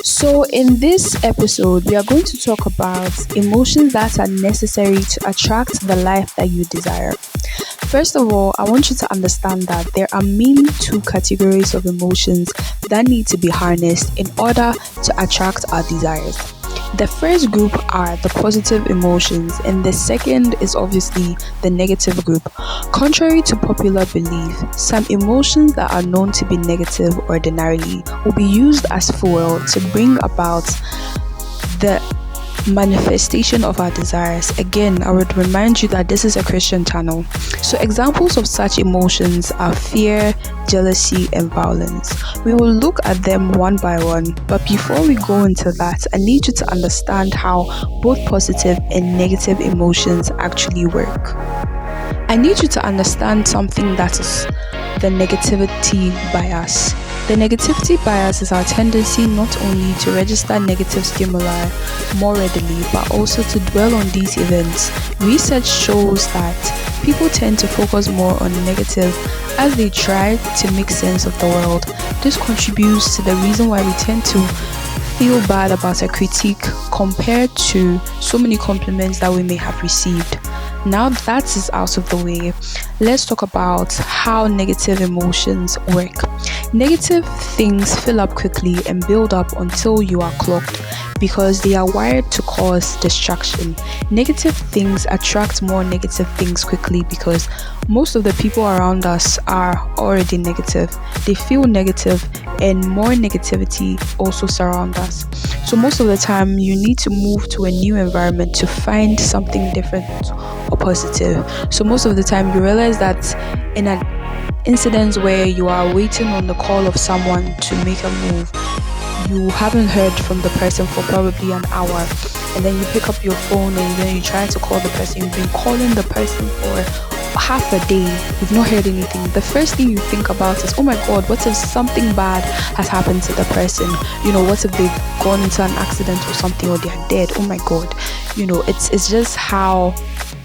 So, in this episode, we are going to talk about emotions that are necessary to attract the life that you desire. First of all, I want you to understand that there are mainly two categories of emotions that need to be harnessed in order to attract our desires. The first group are the positive emotions, and the second is obviously the negative group. Contrary to popular belief, some emotions that are known to be negative ordinarily will be used as fuel to bring about the manifestation of our desires. Again, I would remind you that this is a Christian channel. So examples of such emotions are fear, jealousy, and violence. We will look at them one by one, but before we go into that, I need you to understand how both positive and negative emotions actually work. I need you to understand something, that is the negativity bias. The negativity bias is our tendency not only to register negative stimuli more readily, but also to dwell on these events. Research shows that people tend to focus more on the negative as they try to make sense of the world. This contributes to the reason why we tend to feel bad about a critique compared to so many compliments that we may have received. Now that is out of the way, let's talk about how negative emotions work. Negative things fill up quickly and build up until you are clogged because they are wired to cause distraction. Negative things attract more negative things quickly because most of the people around us are already negative. They feel negative and more negativity also surround us. So most of the time you need to move to a new environment to find something different or positive. So most of the time you realize that in an incident where you are waiting on the call of someone to make a move, you haven't heard from the person for probably an hour, and then you pick up your phone and then you try to call the person. You've been calling the person for half a day, you've not heard anything. The first thing you think about is, oh my god, what if something bad has happened to the person? What if they've gone into an accident or something, or they're dead? Oh my god. It's just how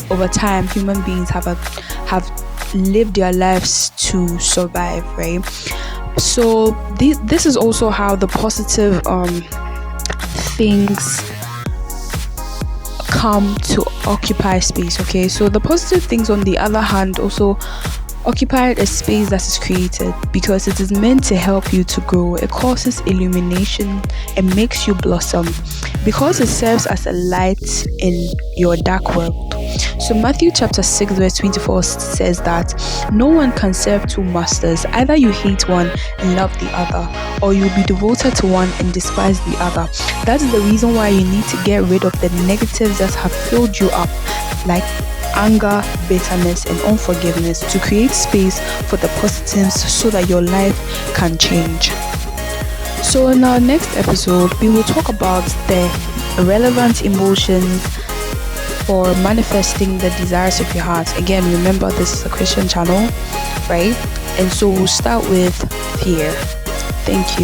over time human beings have lived their lives to survive, right? So this is also how the positive things come to occupy space. Okay, so the positive things on the other hand also occupy a space that is created because it is meant to help you to grow. It causes illumination and makes you blossom because it serves as a light in your dark world. So Matthew chapter 6 verse 24 says that no one can serve two masters. Either you hate one and love the other, or you'll be devoted to one and despise the other. That is the reason why you need to get rid of the negatives that have filled you up, like anger, bitterness, and unforgiveness, to create space for the positives so that your life can change. So in our next episode, we will talk about the relevant emotions for manifesting the desires of your heart. Again, remember this is a Christian channel, right? And so we'll start with fear. Thank you.